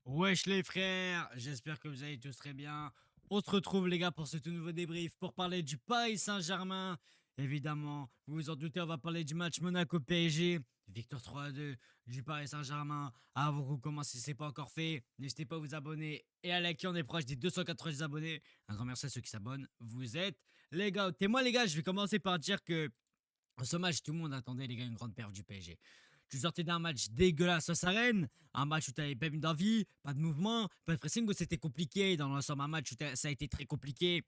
Wesh les frères, j'espère que vous allez tous très bien. On se retrouve les gars pour ce tout nouveau débrief pour parler du Paris Saint-Germain. Évidemment, vous vous en doutez, on va parler du match Monaco-PSG. Victoire 3-2 du Paris Saint-Germain. Avant que vous commenciez, si ce n'est pas encore fait, n'hésitez pas à vous abonner et à liker, on est proche des 290 abonnés. Un grand merci à ceux qui s'abonnent. Vous êtes les gars. Et moi les gars, je vais commencer par dire que ce match, tout le monde attendait les gars une grande perf du PSG. Tu sortais d'un match dégueulasse à Sarène, un match où tu n'avais pas mis d'envie, pas de mouvement, pas de pressing, où c'était compliqué. Dans l'ensemble, un match où ça a été très compliqué.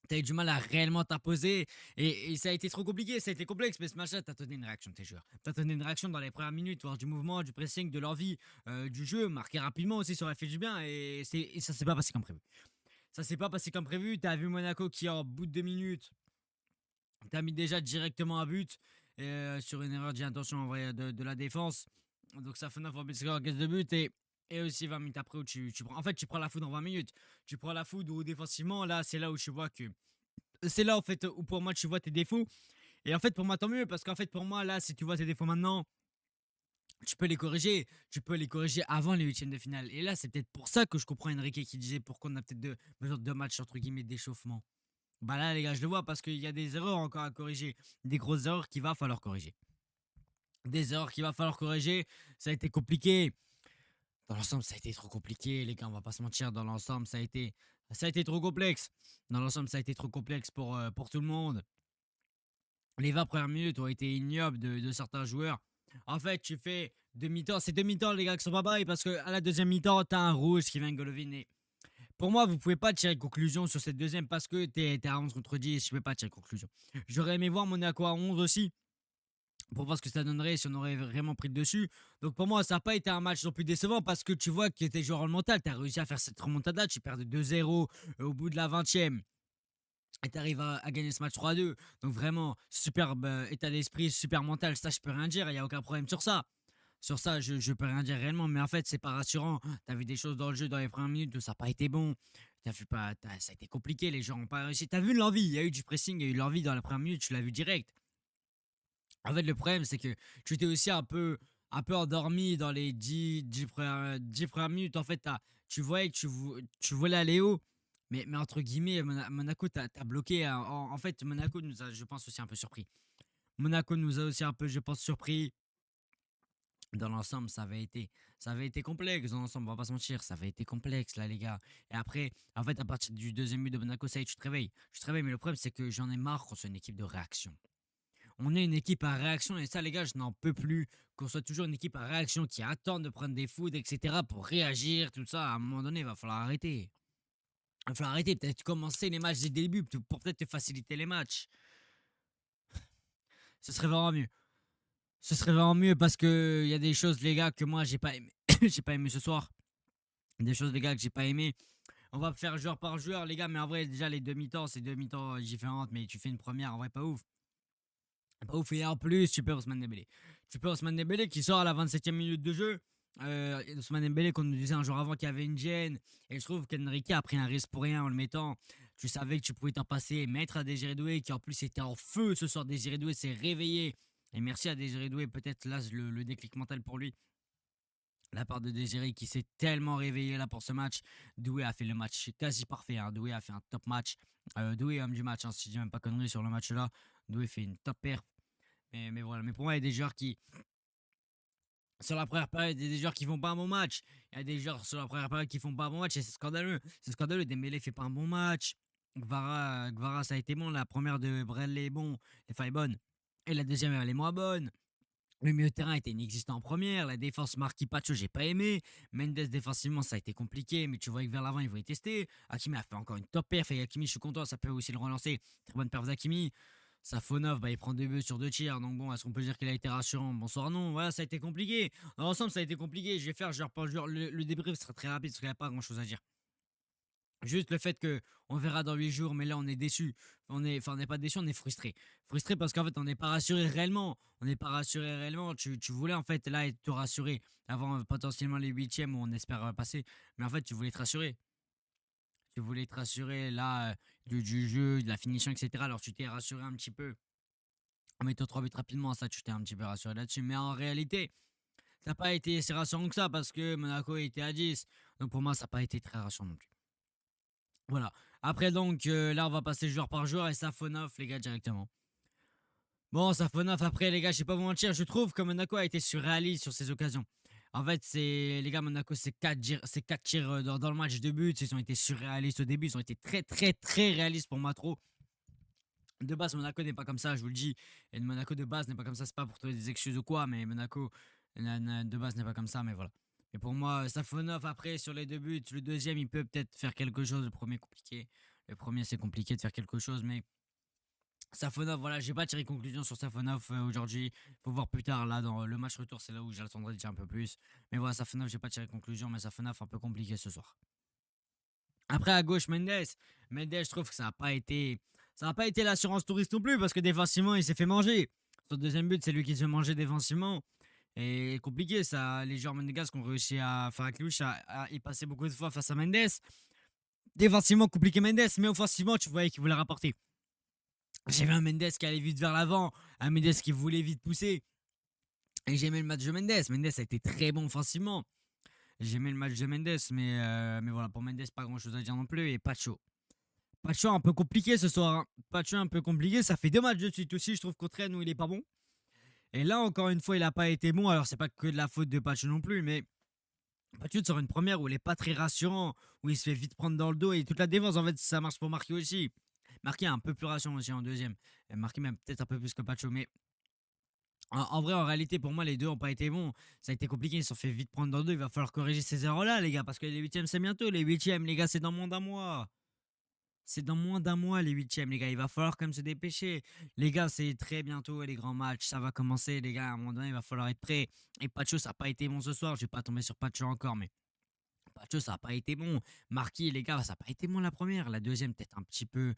Tu as eu du mal à réellement t'imposer et ça a été trop compliqué, ça a été complexe, mais ce match-là, t'as donné une réaction, t'es joueurs. T'as donné une réaction dans les premières minutes, voir du mouvement, du pressing, de l'envie, du jeu, marquer rapidement aussi, ça aurait fait du bien et ça s'est pas passé comme prévu. Ça s'est pas passé comme prévu, t'as vu Monaco qui, en bout de 2 minutes, t'as mis déjà directement un but sur une erreur d'intention en vrai de la défense. Donc ça fait 9 en caisse de but et aussi 20 minutes après où tu prends. En fait, tu prends la foudre en 20 minutes. Tu prends la foudre où défensivement, là, c'est là où tu vois que. C'est là en fait où pour moi tu vois tes défauts. Et en fait, pour moi, tant mieux. Parce qu'en fait, pour moi, là, si tu vois tes défauts maintenant, tu peux les corriger. Tu peux les corriger avant les huitièmes de finale. Et là, c'est peut-être pour ça que je comprends Enrique qui disait pourquoi on a peut-être besoin de 2 matchs entre guillemets d'échauffement. Bah là, les gars, je le vois parce qu'il y a des erreurs encore à corriger. Des grosses erreurs qu'il va falloir corriger. Des erreurs qu'il va falloir corriger. Ça a été compliqué. Dans l'ensemble, ça a été trop compliqué, les gars, on va pas se mentir. Dans l'ensemble, ça a été trop complexe. Dans l'ensemble, ça a été trop complexe pour tout le monde. Les 20 premières minutes ont été ignobles de certains joueurs. En fait, tu fais demi-temps. C'est demi-temps, les gars, qui sont pas pareils parce qu'à la deuxième mi-temps, t'as un rouge qui vient Golovin. Et pour moi, vous pouvez pas tirer de conclusion sur cette deuxième parce que t'es à 11 contre 10. Je peux pas tirer de conclusion. J'aurais aimé voir Monaco à 11 aussi pour voir ce que ça donnerait si on aurait vraiment pris le dessus. Donc pour moi, ça n'a pas été un match non plus décevant parce que tu vois que tes joueurs en mental, tu as réussi à faire cette remontada, tu perds de 2-0 au bout de la 20e et tu arrives à gagner ce match 3-2. Donc vraiment, superbe état d'esprit, super mental, ça je peux rien dire, il n'y a aucun problème sur ça. Sur ça, je peux rien dire réellement, mais en fait, c'est pas rassurant. Tu as vu des choses dans le jeu dans les premières minutes où ça n'a pas été bon. Ça a été compliqué, les gens n'ont pas réussi. Tu as vu l'envie, il y a eu du pressing, il y a eu l'envie dans la première minute, tu l'as vu direct. En fait, le problème, c'est que tu t'es aussi un peu endormi dans les 10 premières minutes. En fait, tu voyais que tu voulais aller haut. Mais entre guillemets, Monaco, t'as bloqué. En fait, Monaco nous a, je pense, aussi un peu surpris. Monaco nous a aussi un peu, je pense, surpris. Dans l'ensemble, ça avait été complexe. Dans l'ensemble, on va pas se mentir, ça avait été complexe, là, les gars. Et après, en fait, à partir du deuxième but de Monaco, ça y est, tu te réveilles. Tu te réveilles, mais le problème, c'est que j'en ai marre qu'on soit une équipe de réaction. On est une équipe à réaction et ça, les gars, je n'en peux plus. Qu'on soit toujours une équipe à réaction qui attend de prendre des foudres, etc. pour réagir, tout ça. À un moment donné, il va falloir arrêter. Il va falloir arrêter. Peut-être commencer les matchs dès le début pour peut-être te faciliter les matchs. Ce serait vraiment mieux. Ce serait vraiment mieux parce que il y a des choses, les gars, que moi, j'ai pas aimé. J'ai pas aimé ce soir. Des choses, les gars, que j'ai pas aimé. On va faire joueur par joueur, les gars, mais en vrai, déjà, les demi-temps, c'est demi-temps différentes, mais tu fais une première, en vrai, pas ouf. Pas ouf. Et en plus, tu perds Ousmane Dembélé. Tu perds Ousmane Dembélé qui sort à la 27e minute de jeu. Ousmane Dembélé, qu'on nous disait un jour avant qu'il y avait une gêne. Et je trouve qu'Enrique a pris un risque pour rien en le mettant. Tu savais que tu pouvais t'en passer. Mettre à Désiré Doué, qui en plus était en feu ce soir. Désiré Doué s'est réveillé. Et merci à Désiré Doué, peut-être là, le déclic mental pour lui. La part de Désiré qui s'est tellement réveillé là pour ce match. Doué a fait le match quasi parfait. Hein. Doué a fait un top match. Doué homme du match, hein, si je dis même pas connerie sur le match là. Doué fait une top perf. Mais voilà, mais pour moi, il y a des joueurs qui, sur la première période, il y a des joueurs qui font pas un bon match. Il y a des joueurs sur la première période qui font pas un bon match et c'est scandaleux. C'est scandaleux. Dembélé fait pas un bon match. Gvara, ça a été bon. La première de Bradley est bon. Les failles bonnes. Et la deuxième, elle est moins bonne. Le milieu de terrain était inexistant en première. La défense, Marquis Pacho, j'ai pas aimé. Mendes, défensivement, ça a été compliqué. Mais tu vois que vers l'avant, il voulait tester. Hakimi a fait encore une top perf. Et Hakimi, je suis content. Ça peut aussi le relancer. Très bonne perf d'Hakimi. Safonov, bah, il prend 2 buts sur 2 tirs. Donc bon, est-ce qu'on peut dire qu'il a été rassurant? Bonsoir, non. Voilà, ça a été compliqué. Dans l'ensemble, ça a été compliqué. Je vais faire genre par jour. Le débrief sera très rapide parce qu'il n'y a pas grand-chose à dire. Juste le fait que on verra dans 8 jours, mais là on est déçu. On n'est pas déçu, on est frustré. Frustré parce qu'en fait on n'est pas rassuré réellement. On n'est pas rassuré réellement. Tu voulais en fait là te rassurer avant potentiellement les huitièmes où on espère passer. Mais en fait tu voulais te rassurer. Tu voulais te rassurer là du jeu, de la finition, etc. Alors tu t'es rassuré un petit peu en mettant 3 buts rapidement. Ça tu t'es un petit peu rassuré là-dessus. Mais en réalité, ça n'a pas été si rassurant que ça parce que Monaco était à 10. Donc pour moi, ça n'a pas été très rassurant non plus. Voilà. Après, donc, là, on va passer joueur par joueur et Safonov, les gars, directement. Bon, Safonov, après, les gars, je vais pas vous mentir, je trouve que Monaco a été surréaliste sur ces occasions. En fait, les gars, Monaco, c'est 4 tirs dans le match de but. Ils ont été surréalistes au début. Ils ont été très, très, très réalistes pour moi, trop. De base, Monaco n'est pas comme ça, je vous le dis. Et Monaco de base n'est pas comme ça. C'est pas pour trouver des excuses ou quoi, mais Monaco de base n'est pas comme ça. Mais voilà. Et pour moi, Safonov, après, sur les deux buts, le deuxième, il peut peut-être faire quelque chose. Le premier, compliqué. Le premier, c'est compliqué de faire quelque chose, mais Safonov, voilà, j'ai pas tiré conclusion sur Safonov aujourd'hui. Faut voir plus tard, là, dans le match retour, c'est là où j'attendrai de dire un peu plus. Mais voilà, Safonov, j'ai pas tiré conclusion, mais Safonov, un peu compliqué ce soir. Après, à gauche, Mendes. Mendes, je trouve que ça n'a pas été l'assurance touriste non plus, parce que défensivement, il s'est fait manger. Son deuxième but, c'est lui qui se fait manger défensivement. Et compliqué, ça. Les joueurs monégasques ont réussi à faire la clouche, à y passer beaucoup de fois face à Mendes. Défensivement, compliqué Mendes, mais offensivement, tu voyais qu'il voulait rapporter. J'ai vu un Mendes qui allait vite vers l'avant, un Mendes qui voulait vite pousser. Et j'ai aimé le match de Mendes. Mendes a été très bon offensivement. J'ai aimé le match de Mendes, mais voilà, pour Mendes, pas grand chose à dire non plus. Et Pacho. Pacho un peu compliqué ce soir. Hein. Pacho un peu compliqué. Ça fait 2 matchs de suite aussi. Je trouve qu'au train où il est pas bon. Et là, encore une fois, il a pas été bon. Alors, c'est pas que de la faute de Pacho non plus, mais Pacho sort une première où il est pas très rassurant, où il se fait vite prendre dans le dos. Et toute la défense, en fait, ça marche pour marquer aussi. Marqué un peu plus rassurant aussi en deuxième. Et marqué même peut-être un peu plus que Pacho. Mais en vrai, en réalité, pour moi, les deux n'ont pas été bons. Ça a été compliqué. Ils se sont fait vite prendre dans le dos. Il va falloir corriger ces erreurs-là, les gars. Parce que les huitièmes, c'est bientôt. Les huitièmes, les gars, c'est dans moins d'un mois. C'est dans moins d'un mois, les huitièmes, les gars. Il va falloir quand même se dépêcher. Les gars, c'est très bientôt les grands matchs. Ça va commencer, les gars. À un moment donné, il va falloir être prêt. Et Pacho, ça n'a pas été bon ce soir. Je vais pas tomber sur Pacho encore, mais Pacho, ça n'a pas été bon. Marquis, les gars, ça n'a pas été bon la première. La deuxième, peut-être un petit peu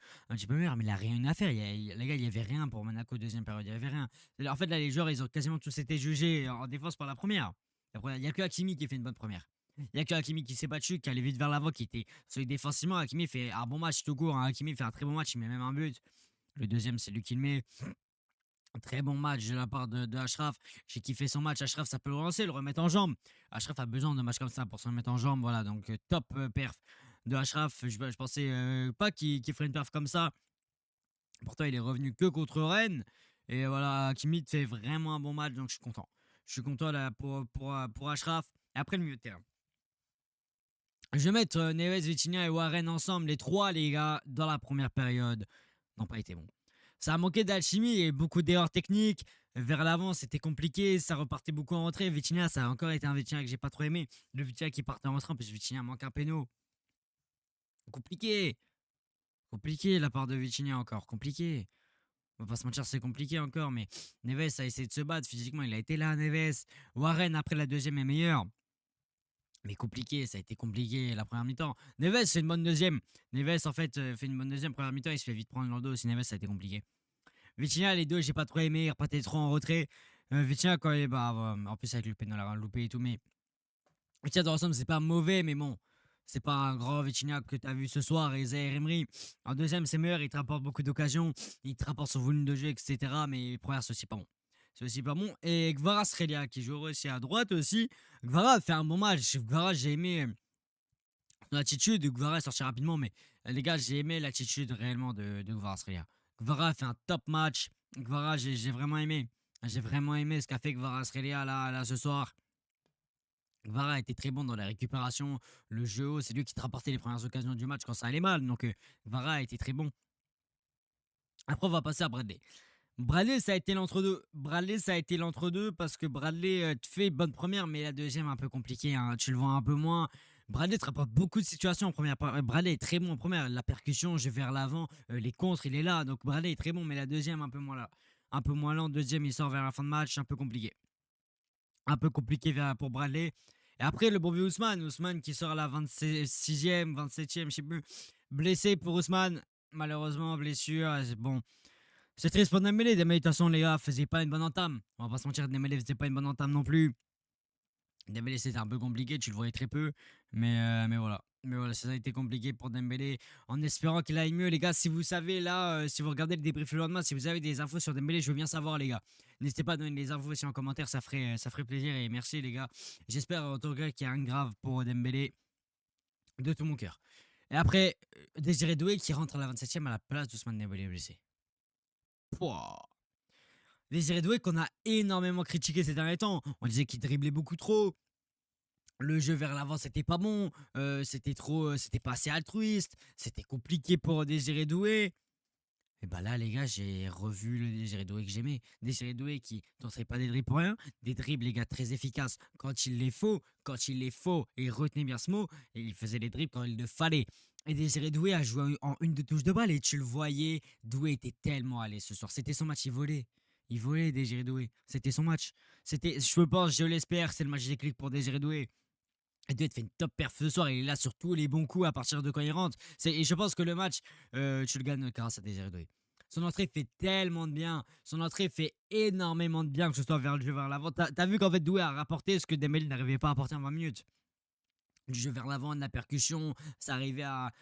meilleur, mais il n'a rien eu à faire. Les gars, il n'y avait rien pour Monaco, deuxième période. Il n'y avait rien. En fait, là, les joueurs, ils ont quasiment tous été jugés en défense par la première. Il n'y a que Hakimi qui fait une bonne première. Il n'y a que Hakimi qui s'est battu, qui allait vite vers l'avant, qui était solide défensivement. Hakimi fait un bon match tout court. Hein. Hakimi fait un très bon match, il met même un but. Le deuxième, c'est lui qui le met. Très bon match de la part de Ashraf. J'ai kiffé son match. Ashraf, ça peut le relancer, le remettre en jambe. Ashraf a besoin de matchs comme ça pour se remettre en jambe. Voilà, donc top perf de Ashraf. Je pensais pas qu'il ferait une perf comme ça. Pourtant, il est revenu que contre Rennes. Et voilà, Kimi fait vraiment un bon match, donc je suis content. Je suis content là, pour Ashraf. Et après, le milieu de terrain. Je vais mettre Neves, Vitinha et Warren ensemble, les trois, les gars, dans la première période. N'ont pas été bons. Ça a manqué d'alchimie et beaucoup d'erreurs techniques. Vers l'avant, c'était compliqué. Ça repartait beaucoup en rentrée. Vitinha, ça a encore été un Vitinha que j'ai pas trop aimé. Le Vitinha qui partait en rentrée, en plus Vitinha manque un péno. Compliqué. Compliqué la part de Vitinha encore. Compliqué. On va pas se mentir, c'est compliqué encore. Mais Neves a essayé de se battre physiquement. Il a été là, Neves. Warren, après la deuxième, est meilleur. Mais compliqué, ça a été compliqué la première mi-temps. Neves fait une bonne deuxième. Neves, en fait, fait une bonne deuxième. Première mi-temps, il se fait vite prendre dans le dos. Aussi, Neves, ça a été compliqué. Vitinha, les deux, j'ai pas trop aimé. Il repartait trop en retrait. Vitinha, quand il est. Bah, en plus, avec le pénal à loupé et tout. Mais Vitinha, dans l'ensemble, c'est pas mauvais. Mais bon, c'est pas un grand Vitinha que tu as vu ce soir. Et Zaire Emery, en deuxième, c'est meilleur. Il te rapporte beaucoup d'occasions. Il te rapporte son volume de jeu, etc. Mais première, c'est aussi pas bon. C'est aussi pas bon. Et Gvara Srelia, qui joue aussi à droite aussi. Gvara fait un bon match. Gvara, j'ai aimé l'attitude. Gvara est sorti rapidement. Mais les gars, j'ai aimé l'attitude réellement de Gvara Srelia. Gvara fait un top match. Gvara, j'ai vraiment aimé. J'ai vraiment aimé ce qu'a fait Gvara Srelia là ce soir. Gvara était très bon dans la récupération, le jeu haut. C'est lui qui te rapportait les premières occasions du match quand ça allait mal. Donc, Gvara a été très bon. Après, on va passer à Bradley. Bradley, ça a été l'entre-deux. Bradley, ça a été l'entre-deux parce que Bradley te fait bonne première, mais la deuxième un peu compliquée. Hein. Tu le vois un peu moins. Bradley te rapporte beaucoup de situations en première. Bradley est très bon en première. La percussion, je vais vers l'avant. Les contres, il est là. Donc Bradley est très bon, mais la deuxième, un peu moins là. Un peu moins lent. Deuxième, il sort vers la fin de match. Un peu compliqué. Un peu compliqué pour Bradley. Et après, le bon vieux Ousmane. Ousmane qui sort à la 26e, 27e, je sais plus. Blessé pour Ousmane. Malheureusement, blessure. Bon. C'est triste pour Dembélé. Dembélé, de toute façon, les gars, faisait pas une bonne entame. On va pas se mentir, Dembélé faisait pas une bonne entame non plus. Dembélé, c'était un peu compliqué, tu le voyais très peu. Mais voilà. Mais voilà, ça a été compliqué pour Dembélé. En espérant qu'il aille mieux, les gars. Si vous savez, là, si vous regardez le débrief le lendemain, si vous avez des infos sur Dembélé, je veux bien savoir, les gars. N'hésitez pas à donner les infos aussi en commentaire, ça ferait plaisir. Et merci, les gars. J'espère en tout cas qu'il y a un grave pour Dembélé de tout mon cœur. Et après, Désiré Doué qui rentre à la 27e à la place d'Ousmane Dembélé blessé. Pouah. Désiré Doué qu'on a énormément critiqué ces derniers temps. On disait qu'il driblait beaucoup trop. Le jeu vers l'avant, c'était pas bon. C'était trop, c'était pas assez altruiste. C'était compliqué pour Désiré Doué. Et bah là, les gars, j'ai revu le Désiré Doué que j'aimais. Désiré Doué qui tenterait pas des dribbles pour rien. Des dribbles, les gars, très efficaces quand il les faut. Quand il les faut, et retenez bien ce mot, et il faisait les dribbles quand il le fallait. Et Désiré Doué a joué en une de touche de balle et tu le voyais. Doué était tellement allé ce soir. C'était son match, il volait. Il volait, Désiré Doué. C'était son match. C'était, je pense, je l'espère, c'est le match déclic pour Désiré Doué. Il doit être fait une top perf ce soir. Il est là sur tous les bons coups à partir de quand il rentre. Et je pense que le match, tu le gagnes grâce à Désiré Doué. Son entrée fait tellement de bien. Son entrée fait énormément de bien, que ce soit vers le jeu vers l'avant. T'as vu qu'en fait, Doué a rapporté ce que Dembélé n'arrivait pas à apporter en 20 minutes. Du jeu vers l'avant, de la percussion, ça arrivait à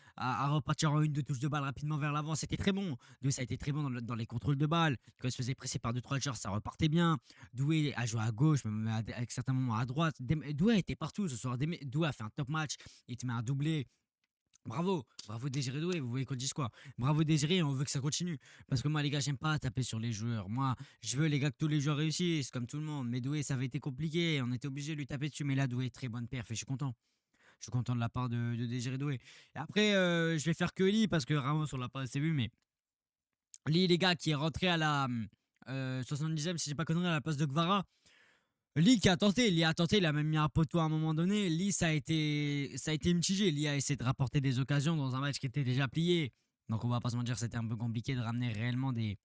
repartir en une de touche de balle rapidement vers l'avant, c'était très bon. Doué, ça a été très bon dans les contrôles de balle. Quand il se faisait presser par 2-3 joueurs, ça repartait bien. Doué a joué à gauche, même avec certains moments à droite. Doué était partout ce soir. Doué a fait un top match. Il te met un doublé. Bravo, bravo Désiré Doué, vous voulez qu'on dise quoi? Bravo Désiré, on veut que ça continue. Parce que moi, les gars, j'aime pas taper sur les joueurs. Moi, je veux les gars que tous les joueurs réussissent, comme tout le monde. Mais Doué, ça avait été compliqué, on était obligé de lui taper dessus. Mais là, Doué, très bonne perf et je suis content. Je suis content de la part de Désiré Doué. Et après, je vais faire que Lee parce que Ramos, on l'a pas assez vu. Mais Lee, les gars, qui est rentré à la 70e, si j'ai pas connerie, à la place de Gvara. Lee qui a tenté, il a même mis un poteau à un moment donné. Lee, ça a été mitigé. Lee a essayé de rapporter des occasions dans un match qui était déjà plié. Donc on va pas se mentir, c'était un peu compliqué de ramener réellement des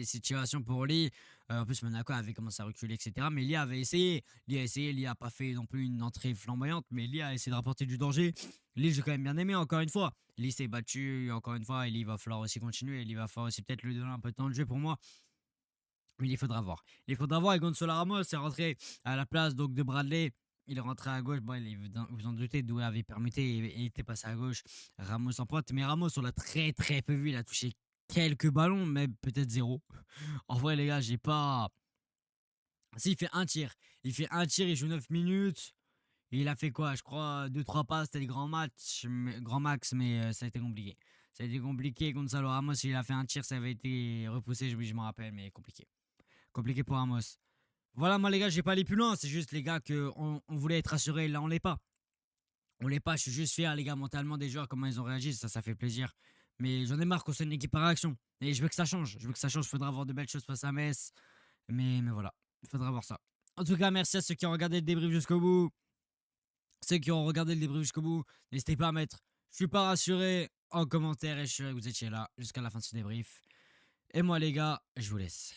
situations pour Lee. En plus, Monaco avait commencé à reculer, etc. Mais Lee avait essayé. Lee a pas fait non plus une entrée flamboyante, mais Lee a essayé de rapporter du danger. Lee, j'ai quand même bien aimé, encore une fois. Lee s'est battu, encore une fois, et Lee, il va falloir aussi continuer. Il va falloir aussi peut-être lui donner un peu de temps de jeu pour moi. Mais il faudra voir. Il faudra voir. Et Gonzalo Ramos est rentré à la place donc, de Bradley. Il est rentré à gauche. Bon, vous en doutez, Doué avait permuté et il était passé à gauche. Ramos en pointe. Mais Ramos, on l'a très très peu vu. Il a touché quelques ballons, mais peut-être zéro. En vrai, les gars, j'ai pas. Si, il fait un tir. Il fait un tir, il joue 9 minutes. Et il a fait quoi? Je crois 2-3 passes, c'était le grand match, grand max, mais ça a été compliqué. Ça a été compliqué. Gonzalo Ramos, il a fait un tir, ça avait été repoussé, je m'en rappelle, mais compliqué. Compliqué pour Ramos. Voilà, moi les gars, j'ai pas allé plus loin. C'est juste les gars que on voulait être rassurés. Là, on l'est pas. On l'est pas. Je suis juste fier, les gars, mentalement des joueurs, comment ils ont réagi. Ça fait plaisir. Mais j'en ai marre qu'on soit une équipe par réaction. Et je veux que ça change. Je veux que ça change. Il faudra avoir de belles choses face à Metz. Mais voilà, il faudra voir ça. En tout cas, merci à ceux qui ont regardé le débrief jusqu'au bout. Ceux qui ont regardé le débrief jusqu'au bout, n'hésitez pas à mettre "je suis pas rassuré" en commentaire et je suis sûr que vous étiez là jusqu'à la fin de ce débrief. Et moi, les gars, je vous laisse.